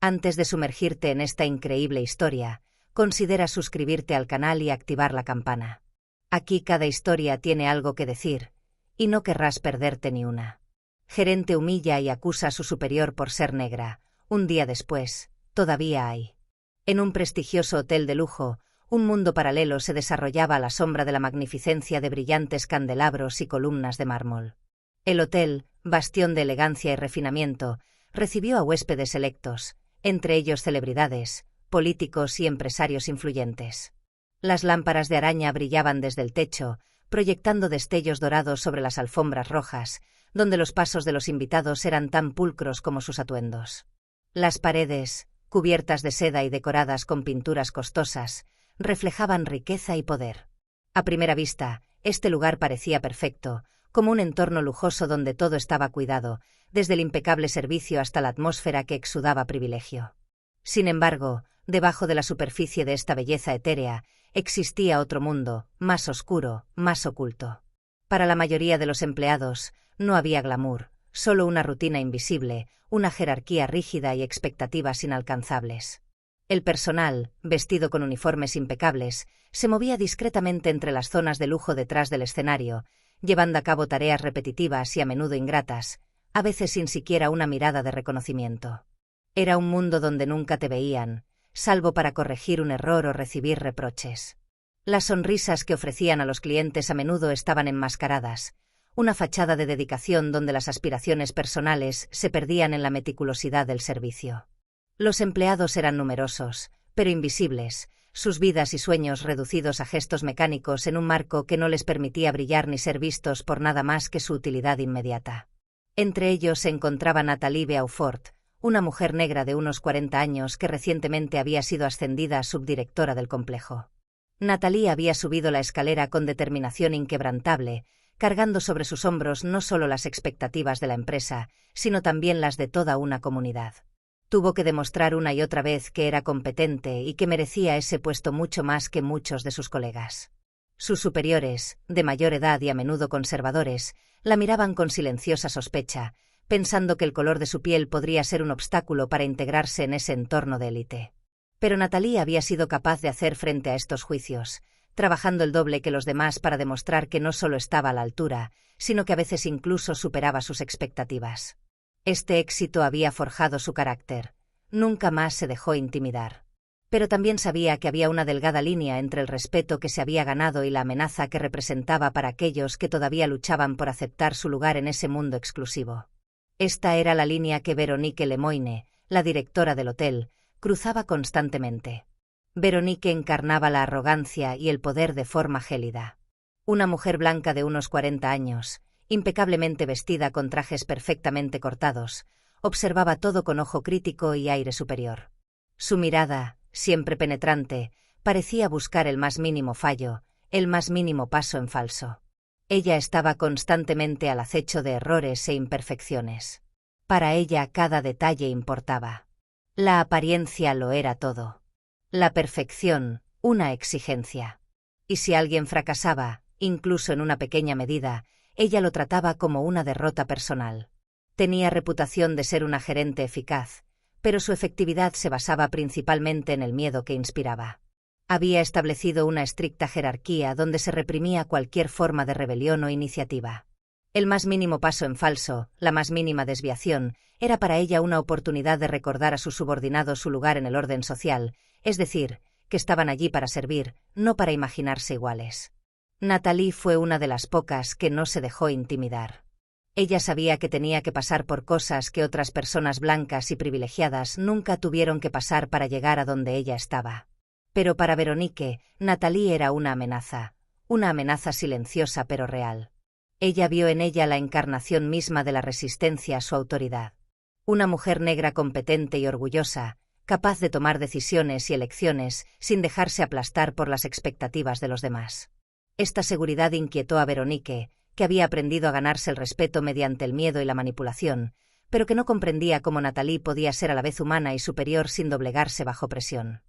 Antes de sumergirte en esta increíble historia, considera suscribirte al canal y activar la campana. Aquí cada historia tiene algo que decir, y no querrás perderte ni una. Gerente humilla y acusa a su superior por ser negra. Un día después, todavía hay. En un prestigioso hotel de lujo, un mundo paralelo se desarrollaba a la sombra de la magnificencia de brillantes candelabros y columnas de mármol. El hotel, bastión de elegancia y refinamiento, recibió a huéspedes selectos, entre ellos celebridades, políticos y empresarios influyentes. Las lámparas de araña brillaban desde el techo, proyectando destellos dorados sobre las alfombras rojas, donde los pasos de los invitados eran tan pulcros como sus atuendos. Las paredes, cubiertas de seda y decoradas con pinturas costosas, reflejaban riqueza y poder. A primera vista, este lugar parecía perfecto, como un entorno lujoso donde todo estaba cuidado, desde el impecable servicio hasta la atmósfera que exudaba privilegio. Sin embargo, debajo de la superficie de esta belleza etérea, existía otro mundo, más oscuro, más oculto. Para la mayoría de los empleados, no había glamour, solo una rutina invisible, una jerarquía rígida y expectativas inalcanzables. El personal, vestido con uniformes impecables, se movía discretamente entre las zonas de lujo detrás del escenario, llevando a cabo tareas repetitivas y a menudo ingratas, a veces sin siquiera una mirada de reconocimiento. Era un mundo donde nunca te veían, salvo para corregir un error o recibir reproches. Las sonrisas que ofrecían a los clientes a menudo estaban enmascaradas, una fachada de dedicación donde las aspiraciones personales se perdían en la meticulosidad del servicio. Los empleados eran numerosos, pero invisibles, sus vidas y sueños reducidos a gestos mecánicos en un marco que no les permitía brillar ni ser vistos por nada más que su utilidad inmediata. Entre ellos se encontraba Nathalie Beaufort, una mujer negra de unos 40 años que recientemente había sido ascendida a subdirectora del complejo. Nathalie había subido la escalera con determinación inquebrantable, cargando sobre sus hombros no solo las expectativas de la empresa, sino también las de toda una comunidad. Tuvo que demostrar una y otra vez que era competente y que merecía ese puesto mucho más que muchos de sus colegas. Sus superiores, de mayor edad y a menudo conservadores, la miraban con silenciosa sospecha, pensando que el color de su piel podría ser un obstáculo para integrarse en ese entorno de élite. Pero Nathalie había sido capaz de hacer frente a estos juicios, trabajando el doble que los demás para demostrar que no solo estaba a la altura, sino que a veces incluso superaba sus expectativas. Este éxito había forjado su carácter. Nunca más se dejó intimidar. Pero también sabía que había una delgada línea entre el respeto que se había ganado y la amenaza que representaba para aquellos que todavía luchaban por aceptar su lugar en ese mundo exclusivo. Esta era la línea que Véronique Lemoine, la directora del hotel, cruzaba constantemente. Véronique encarnaba la arrogancia y el poder de forma gélida. Una mujer blanca de unos 40 años, impecablemente vestida con trajes perfectamente cortados, observaba todo con ojo crítico y aire superior. Su mirada, siempre penetrante, parecía buscar el más mínimo fallo, el más mínimo paso en falso. Ella estaba constantemente al acecho de errores e imperfecciones. Para ella cada detalle importaba. La apariencia lo era todo. La perfección, una exigencia. Y si alguien fracasaba, incluso en una pequeña medida, ella lo trataba como una derrota personal. Tenía reputación de ser una gerente eficaz, pero su efectividad se basaba principalmente en el miedo que inspiraba. Había establecido una estricta jerarquía donde se reprimía cualquier forma de rebelión o iniciativa. El más mínimo paso en falso, la más mínima desviación, era para ella una oportunidad de recordar a sus subordinados su lugar en el orden social, es decir, que estaban allí para servir, no para imaginarse iguales. Nathalie fue una de las pocas que no se dejó intimidar. Ella sabía que tenía que pasar por cosas que otras personas blancas y privilegiadas nunca tuvieron que pasar para llegar a donde ella estaba. Pero para Véronique, Nathalie era una amenaza silenciosa pero real. Ella vio en ella la encarnación misma de la resistencia a su autoridad. Una mujer negra competente y orgullosa, capaz de tomar decisiones y elecciones sin dejarse aplastar por las expectativas de los demás. Esta seguridad inquietó a Véronique, que había aprendido a ganarse el respeto mediante el miedo y la manipulación, pero que no comprendía cómo Nathalie podía ser a la vez humana y superior sin doblegarse bajo presión.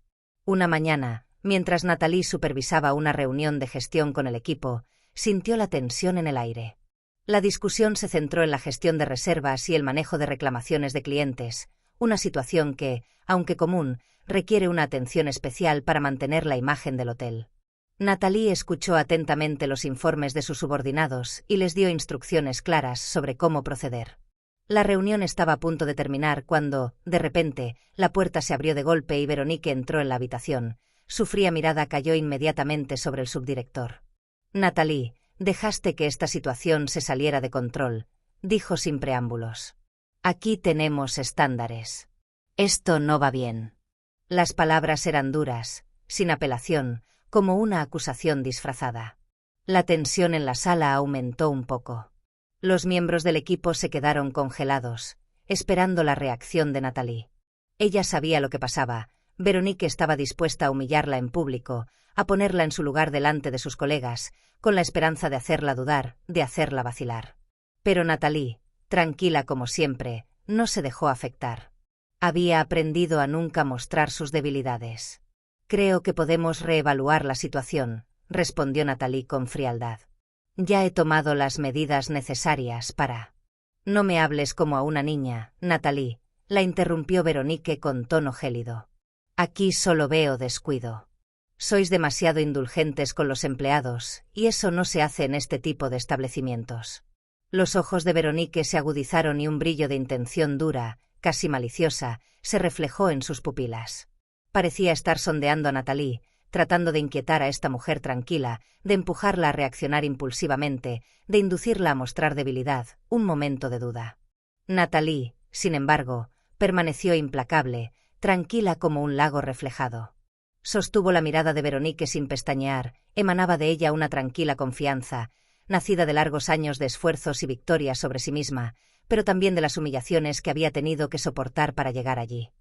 Una mañana, mientras Nathalie supervisaba una reunión de gestión con el equipo, sintió la tensión en el aire. La discusión se centró en la gestión de reservas y el manejo de reclamaciones de clientes, una situación que, aunque común, requiere una atención especial para mantener la imagen del hotel. Natalie escuchó atentamente los informes de sus subordinados y les dio instrucciones claras sobre cómo proceder. La reunión estaba a punto de terminar cuando, de repente, la puerta se abrió de golpe y Veronique entró en la habitación. Su fría mirada cayó inmediatamente sobre el subdirector. «Natalie, dejaste que esta situación se saliera de control», dijo sin preámbulos. «Aquí tenemos estándares. Esto no va bien». Las palabras eran duras, sin apelación, como una acusación disfrazada. La tensión en la sala aumentó un poco. Los miembros del equipo se quedaron congelados, esperando la reacción de Natalie. Ella sabía lo que pasaba. Veronique estaba dispuesta a humillarla en público, a ponerla en su lugar delante de sus colegas, con la esperanza de hacerla dudar, de hacerla vacilar. Pero Natalie, tranquila como siempre, no se dejó afectar. Había aprendido a nunca mostrar sus debilidades. «Creo que podemos reevaluar la situación», respondió Natalie con frialdad. «Ya he tomado las medidas necesarias para...». «No me hables como a una niña, Natalie», la interrumpió Veronique con tono gélido. «Aquí solo veo descuido. Sois demasiado indulgentes con los empleados, y eso no se hace en este tipo de establecimientos». Los ojos de Veronique se agudizaron y un brillo de intención dura, casi maliciosa, se reflejó en sus pupilas. Parecía estar sondeando a Natalie, tratando de inquietar a esta mujer tranquila, de empujarla a reaccionar impulsivamente, de inducirla a mostrar debilidad, un momento de duda. Natalie, sin embargo, permaneció implacable, tranquila como un lago reflejado. Sostuvo la mirada de Veronique sin pestañear, emanaba de ella una tranquila confianza, nacida de largos años de esfuerzos y victorias sobre sí misma, pero también de las humillaciones que había tenido que soportar para llegar allí.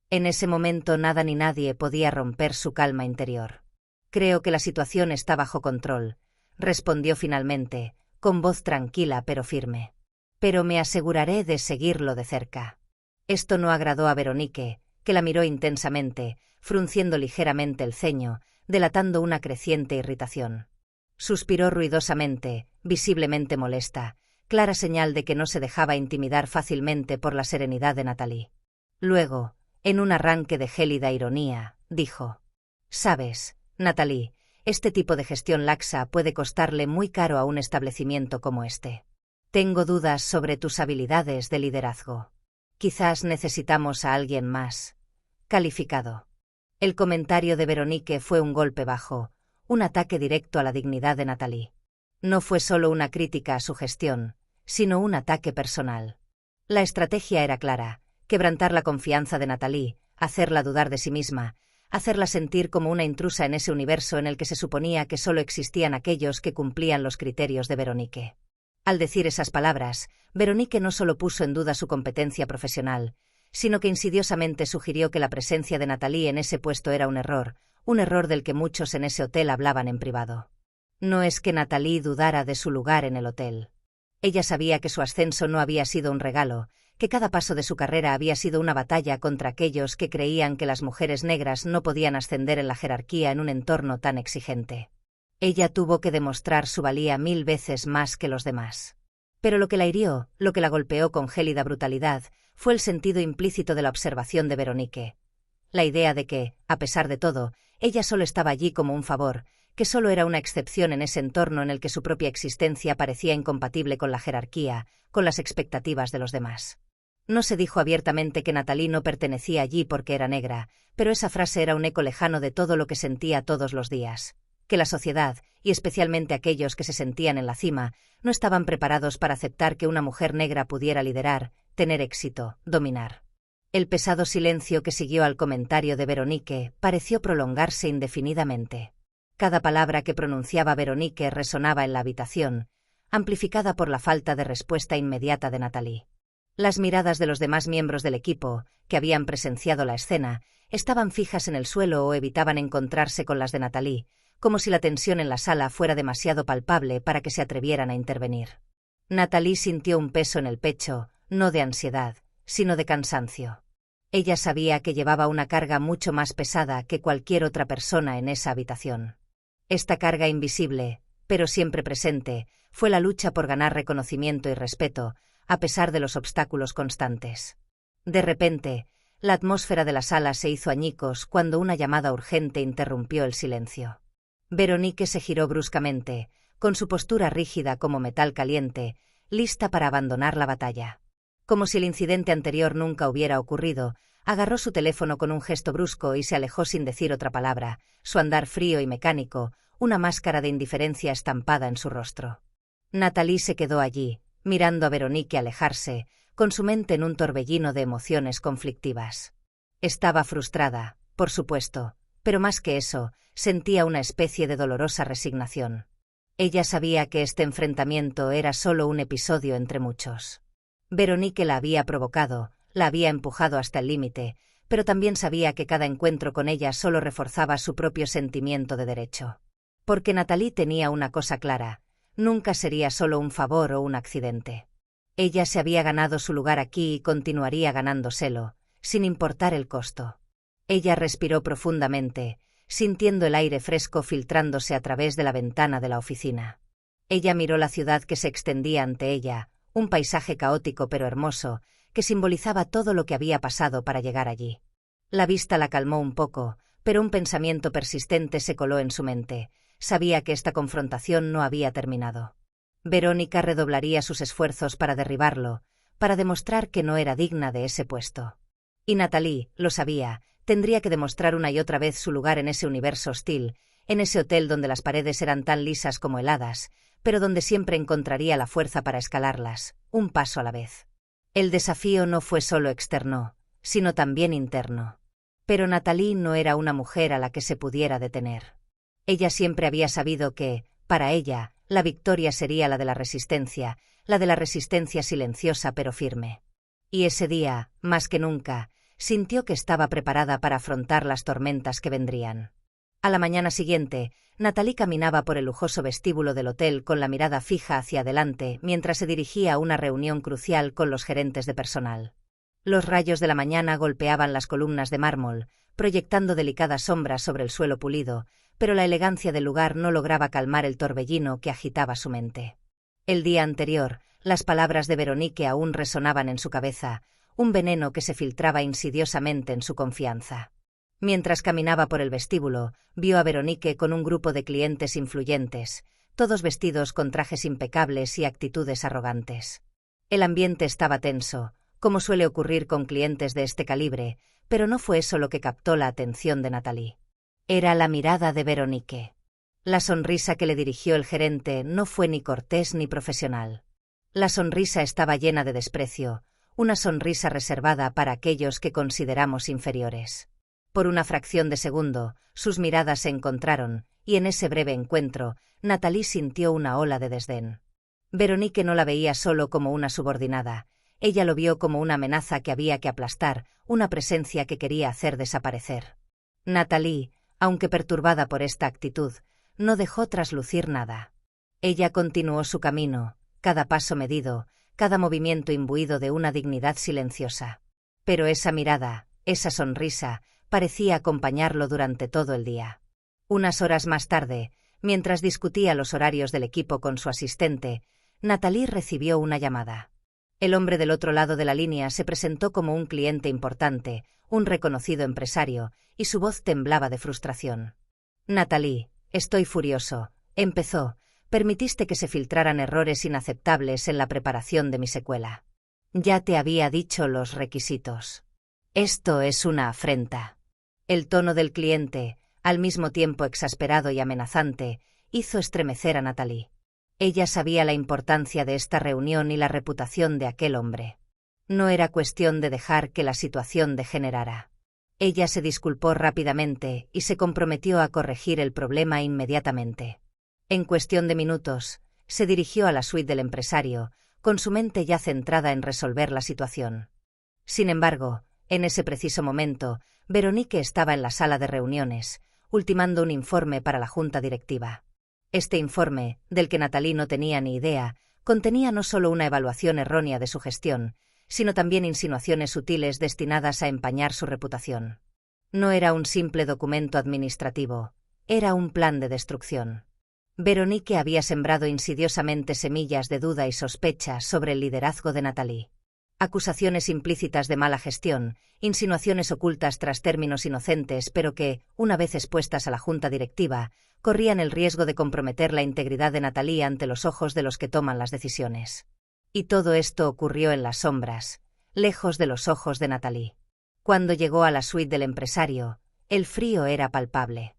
En ese momento nada ni nadie podía romper su calma interior. «Creo que la situación está bajo control», respondió finalmente, con voz tranquila pero firme. «Pero me aseguraré de seguirlo de cerca». Esto no agradó a Veronique, que la miró intensamente, frunciendo ligeramente el ceño, delatando una creciente irritación. Suspiró ruidosamente, visiblemente molesta, clara señal de que no se dejaba intimidar fácilmente por la serenidad de Natalie. Luego, en un arranque de gélida ironía, dijo: «Sabes, Natalie, este tipo de gestión laxa puede costarle muy caro a un establecimiento como este. Tengo dudas sobre tus habilidades de liderazgo. Quizás necesitamos a alguien más calificado». El comentario de Veronique fue un golpe bajo, un ataque directo a la dignidad de Natalie. No fue solo una crítica a su gestión, sino un ataque personal. La estrategia era clara: quebrantar la confianza de Natalie, hacerla dudar de sí misma, hacerla sentir como una intrusa en ese universo en el que se suponía que solo existían aquellos que cumplían los criterios de Veronique. Al decir esas palabras, Veronique no solo puso en duda su competencia profesional, sino que insidiosamente sugirió que la presencia de Natalie en ese puesto era un error del que muchos en ese hotel hablaban en privado. No es que Natalie dudara de su lugar en el hotel. Ella sabía que su ascenso no había sido un regalo, que cada paso de su carrera había sido una batalla contra aquellos que creían que las mujeres negras no podían ascender en la jerarquía en un entorno tan exigente. Ella tuvo que demostrar su valía 1000 veces más que los demás. Pero lo que la hirió, lo que la golpeó con gélida brutalidad, fue el sentido implícito de la observación de Veronique. La idea de que, a pesar de todo, ella solo estaba allí como un favor, que solo era una excepción en ese entorno en el que su propia existencia parecía incompatible con la jerarquía, con las expectativas de los demás. No se dijo abiertamente que Natalie no pertenecía allí porque era negra, pero esa frase era un eco lejano de todo lo que sentía todos los días: que la sociedad, y especialmente aquellos que se sentían en la cima, no estaban preparados para aceptar que una mujer negra pudiera liderar, tener éxito, dominar. El pesado silencio que siguió al comentario de Veronique pareció prolongarse indefinidamente. Cada palabra que pronunciaba Veronique resonaba en la habitación, amplificada por la falta de respuesta inmediata de Natalie. Las miradas de los demás miembros del equipo, que habían presenciado la escena, estaban fijas en el suelo o evitaban encontrarse con las de Natalie, como si la tensión en la sala fuera demasiado palpable para que se atrevieran a intervenir. Natalie sintió un peso en el pecho, no de ansiedad, sino de cansancio. Ella sabía que llevaba una carga mucho más pesada que cualquier otra persona en esa habitación. Esta carga invisible, pero siempre presente, fue la lucha por ganar reconocimiento y respeto, a pesar de los obstáculos constantes. De repente, La atmósfera de la sala se hizo añicos cuando una llamada urgente interrumpió el silencio. Veronique se giró bruscamente, con su postura rígida como metal caliente, lista para abandonar la batalla. Como si el incidente anterior nunca hubiera ocurrido, agarró su teléfono con un gesto brusco y se alejó sin decir otra palabra, su andar frío y mecánico, una máscara de indiferencia estampada en su rostro. Nathalie se quedó allí, mirando a Veronique alejarse, con su mente en un torbellino de emociones conflictivas. Estaba frustrada, por supuesto, pero más que eso, sentía una especie de dolorosa resignación. Ella sabía que este enfrentamiento era solo un episodio entre muchos. Veronique la había provocado, la había empujado hasta el límite, pero también sabía que cada encuentro con ella solo reforzaba su propio sentimiento de derecho. Porque Nathalie tenía una cosa clara: nunca sería solo un favor o un accidente. Ella se había ganado su lugar aquí y continuaría ganándoselo, sin importar el costo. Ella respiró profundamente, sintiendo el aire fresco filtrándose a través de la ventana de la oficina. Ella miró la ciudad que se extendía ante ella, un paisaje caótico pero hermoso, que simbolizaba todo lo que había pasado para llegar allí. La vista la calmó un poco, pero un pensamiento persistente se coló en su mente. Sabía que esta confrontación no había terminado. Verónica redoblaría sus esfuerzos para derribarlo, para demostrar que no era digna de ese puesto. Y Nathalie, lo sabía, tendría que demostrar una y otra vez su lugar en ese universo hostil, en ese hotel donde las paredes eran tan lisas como heladas, pero donde siempre encontraría la fuerza para escalarlas, un paso a la vez. El desafío no fue solo externo, sino también interno. Pero Nathalie no era una mujer a la que se pudiera detener. Ella siempre había sabido que, para ella, la victoria sería la de la resistencia silenciosa pero firme. Y ese día, más que nunca, sintió que estaba preparada para afrontar las tormentas que vendrían. A la mañana siguiente, Nathalie caminaba por el lujoso vestíbulo del hotel con la mirada fija hacia adelante mientras se dirigía a una reunión crucial con los gerentes de personal. Los rayos de la mañana golpeaban las columnas de mármol, proyectando delicadas sombras sobre el suelo pulido, pero la elegancia del lugar no lograba calmar el torbellino que agitaba su mente. El día anterior, las palabras de Veronique aún resonaban en su cabeza, un veneno que se filtraba insidiosamente en su confianza. Mientras caminaba por el vestíbulo, vio a Veronique con un grupo de clientes influyentes, todos vestidos con trajes impecables y actitudes arrogantes. El ambiente estaba tenso, como suele ocurrir con clientes de este calibre, pero no fue eso lo que captó la atención de Nathalie. Era la mirada de Veronique. La sonrisa que le dirigió el gerente no fue ni cortés ni profesional. La sonrisa estaba llena de desprecio, una sonrisa reservada para aquellos que consideramos inferiores. Por una fracción de segundo, sus miradas se encontraron, y en ese breve encuentro, Nathalie sintió una ola de desdén. Veronique no la veía solo como una subordinada, ella lo vio como una amenaza que había que aplastar, una presencia que quería hacer desaparecer. Nathalie, aunque perturbada por esta actitud, no dejó traslucir nada. Ella continuó su camino, cada paso medido, cada movimiento imbuido de una dignidad silenciosa. Pero esa mirada, esa sonrisa, parecía acompañarlo durante todo el día. Unas horas más tarde, mientras discutía los horarios del equipo con su asistente, Nathalie recibió una llamada. El hombre del otro lado de la línea se presentó como un cliente importante, un reconocido empresario, y su voz temblaba de frustración. «Nathalie, estoy furioso», empezó. «Permitiste que se filtraran errores inaceptables en la preparación de mi secuela. Ya te había dicho los requisitos. Esto es una afrenta». El tono del cliente, al mismo tiempo exasperado y amenazante, hizo estremecer a Nathalie. Ella sabía la importancia de esta reunión y la reputación de aquel hombre. No era cuestión de dejar que la situación degenerara. Ella se disculpó rápidamente y se comprometió a corregir el problema inmediatamente. En cuestión de minutos, se dirigió a la suite del empresario, con su mente ya centrada en resolver la situación. Sin embargo, en ese preciso momento, Veronique estaba en la sala de reuniones, ultimando un informe para la junta directiva. Este informe, del que Nathalie no tenía ni idea, contenía no solo una evaluación errónea de su gestión, sino también insinuaciones sutiles destinadas a empañar su reputación. No era un simple documento administrativo, era un plan de destrucción. Veronique había sembrado insidiosamente semillas de duda y sospecha sobre el liderazgo de Nathalie. Acusaciones implícitas de mala gestión, insinuaciones ocultas tras términos inocentes, pero que, una vez expuestas a la junta directiva, corrían el riesgo de comprometer la integridad de Natalie ante los ojos de los que toman las decisiones. Y todo esto ocurrió en las sombras, lejos de los ojos de Natalie. Cuando llegó a la suite del empresario, el frío era palpable.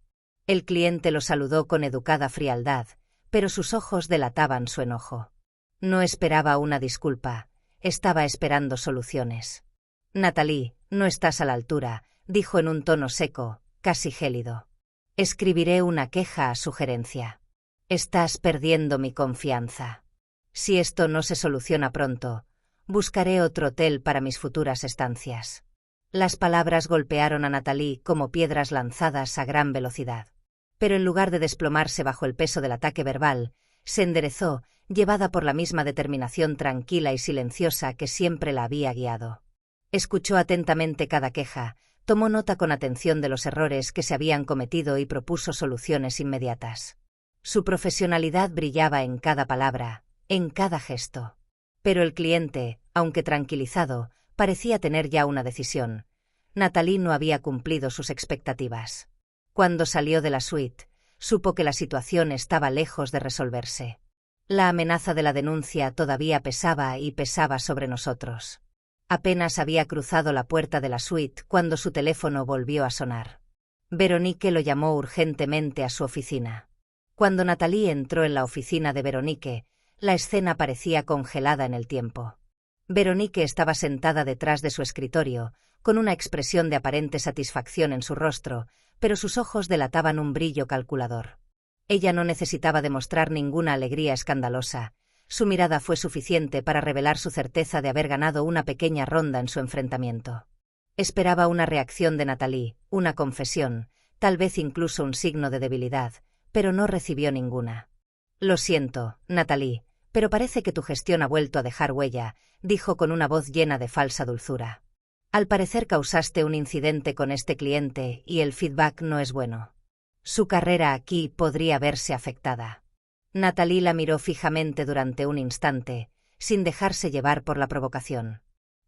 El cliente lo saludó con educada frialdad, pero sus ojos delataban su enojo. No esperaba una disculpa, estaba esperando soluciones. Natalie, no estás a la altura, dijo en un tono seco, casi gélido. Escribiré una queja a su gerencia. Estás perdiendo mi confianza. Si esto no se soluciona pronto, buscaré otro hotel para mis futuras estancias. Las palabras golpearon a Natalie como piedras lanzadas a gran velocidad. Pero en lugar de desplomarse bajo el peso del ataque verbal, se enderezó, llevada por la misma determinación tranquila y silenciosa que siempre la había guiado. Escuchó atentamente cada queja, tomó nota con atención de los errores que se habían cometido y propuso soluciones inmediatas. Su profesionalidad brillaba en cada palabra, en cada gesto. Pero el cliente, aunque tranquilizado, parecía tener ya una decisión. Natalie no había cumplido sus expectativas. Cuando salió de la suite, supo que la situación estaba lejos de resolverse. La amenaza de la denuncia todavía pesaba y pesaba sobre nosotros. Apenas había cruzado la puerta de la suite cuando su teléfono volvió a sonar. Veronique lo llamó urgentemente a su oficina. Cuando Natalie entró en la oficina de Veronique, la escena parecía congelada en el tiempo. Veronique estaba sentada detrás de su escritorio, con una expresión de aparente satisfacción en su rostro, pero sus ojos delataban un brillo calculador. Ella no necesitaba demostrar ninguna alegría escandalosa. Su mirada fue suficiente para revelar su certeza de haber ganado una pequeña ronda en su enfrentamiento. Esperaba una reacción de Natalie, una confesión, tal vez incluso un signo de debilidad, pero no recibió ninguna. «Lo siento, Natalie, pero parece que tu gestión ha vuelto a dejar huella», dijo con una voz llena de falsa dulzura. «Al parecer causaste un incidente con este cliente y el feedback no es bueno. Su carrera aquí podría verse afectada». Natalie la miró fijamente durante un instante, sin dejarse llevar por la provocación.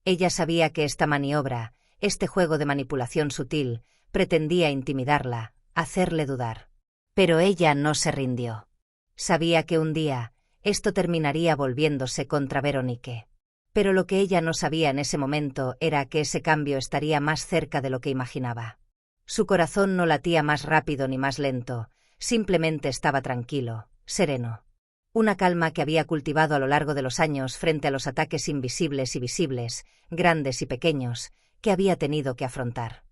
Ella sabía que esta maniobra, este juego de manipulación sutil, pretendía intimidarla, hacerle dudar. Pero ella no se rindió. Sabía que un día, esto terminaría volviéndose contra Veronique. Pero lo que ella no sabía en ese momento era que ese cambio estaría más cerca de lo que imaginaba. Su corazón no latía más rápido ni más lento, simplemente estaba tranquilo, sereno. Una calma que había cultivado a lo largo de los años frente a los ataques invisibles y visibles, grandes y pequeños, que había tenido que afrontar.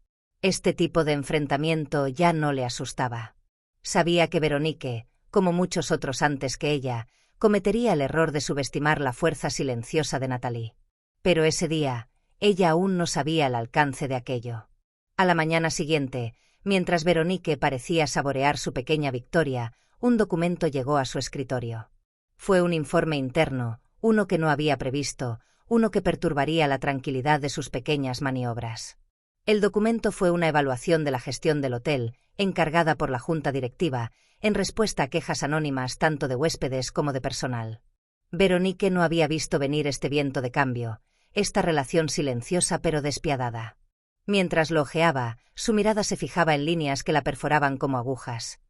Este tipo de enfrentamiento ya no le asustaba. Sabía que Veronique, como muchos otros antes que ella, cometería el error de subestimar la fuerza silenciosa de Natalie. Pero ese día, ella aún no sabía el alcance de aquello. A la mañana siguiente, mientras Veronique parecía saborear su pequeña victoria, un documento llegó a su escritorio. Fue un informe interno, uno que no había previsto, uno que perturbaría la tranquilidad de sus pequeñas maniobras. El documento fue una evaluación de la gestión del hotel, encargada por la junta directiva, en respuesta a quejas anónimas tanto de huéspedes como de personal. Veronique no había visto venir este viento de cambio, esta relación silenciosa pero despiadada. Mientras lo hojeaba, su mirada se fijaba en líneas que la perforaban como agujas.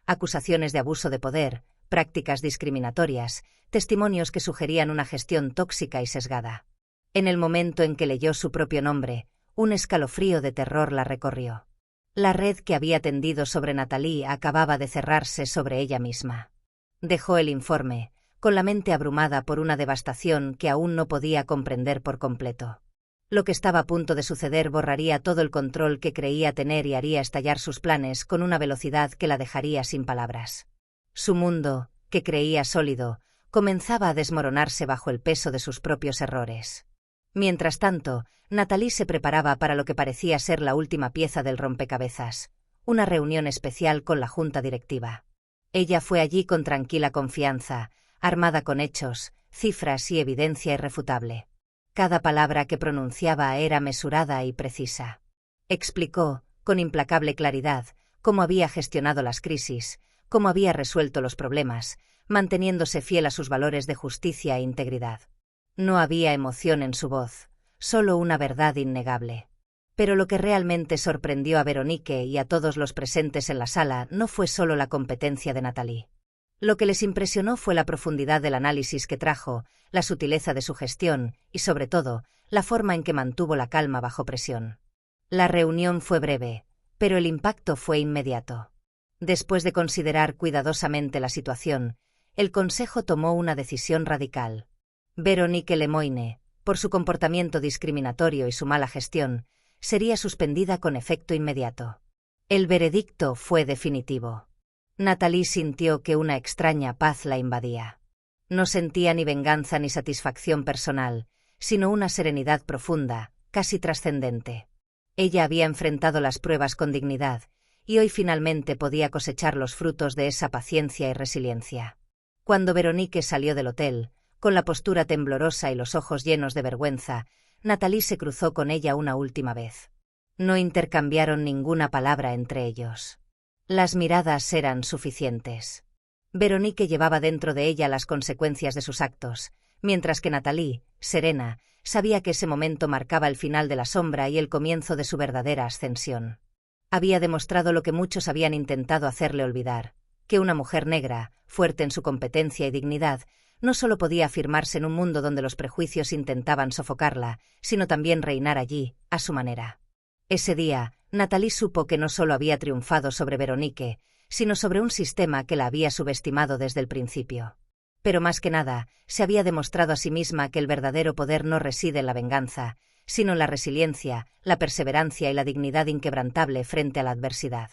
Acusaciones de abuso de poder, prácticas discriminatorias, testimonios que sugerían una gestión tóxica y sesgada. En el momento en que leyó su propio nombre, un escalofrío de terror la recorrió. La red que había tendido sobre Natalie acababa de cerrarse sobre ella misma. Dejó el informe, con la mente abrumada por una devastación que aún no podía comprender por completo. Lo que estaba a punto de suceder borraría todo el control que creía tener y haría estallar sus planes con una velocidad que la dejaría sin palabras. Su mundo, que creía sólido, comenzaba a desmoronarse bajo el peso de sus propios errores. Mientras tanto, Natalie se preparaba para lo que parecía ser la última pieza del rompecabezas, una reunión especial con la junta directiva. Ella fue allí con tranquila confianza, armada con hechos, cifras y evidencia irrefutable. Cada palabra que pronunciaba era mesurada y precisa. Explicó, con implacable claridad, cómo había gestionado las crisis, cómo había resuelto los problemas, manteniéndose fiel a sus valores de justicia e integridad. No había emoción en su voz, solo una verdad innegable. Pero lo que realmente sorprendió a Veronique y a todos los presentes en la sala no fue solo la competencia de Nathalie. Lo que les impresionó fue la profundidad del análisis que trajo, la sutileza de su gestión y, sobre todo, la forma en que mantuvo la calma bajo presión. La reunión fue breve, pero el impacto fue inmediato. Después de considerar cuidadosamente la situación, el Consejo tomó una decisión radical. Veronique Lemoine, por su comportamiento discriminatorio y su mala gestión, sería suspendida con efecto inmediato. El veredicto fue definitivo. Nathalie sintió que una extraña paz la invadía. No sentía ni venganza ni satisfacción personal, sino una serenidad profunda, casi trascendente. Ella había enfrentado las pruebas con dignidad, y hoy finalmente podía cosechar los frutos de esa paciencia y resiliencia. Cuando Veronique salió del hotel, con la postura temblorosa y los ojos llenos de vergüenza, Nathalie se cruzó con ella una última vez. No intercambiaron ninguna palabra entre ellos. Las miradas eran suficientes. Veronique llevaba dentro de ella las consecuencias de sus actos, mientras que Nathalie, serena, sabía que ese momento marcaba el final de la sombra y el comienzo de su verdadera ascensión. Había demostrado lo que muchos habían intentado hacerle olvidar, que una mujer negra, fuerte en su competencia y dignidad, no solo podía afirmarse en un mundo donde los prejuicios intentaban sofocarla, sino también reinar allí, a su manera. Ese día, Nathalie supo que no solo había triunfado sobre Veronique, sino sobre un sistema que la había subestimado desde el principio. Pero más que nada, se había demostrado a sí misma que el verdadero poder no reside en la venganza, sino en la resiliencia, la perseverancia y la dignidad inquebrantable frente a la adversidad.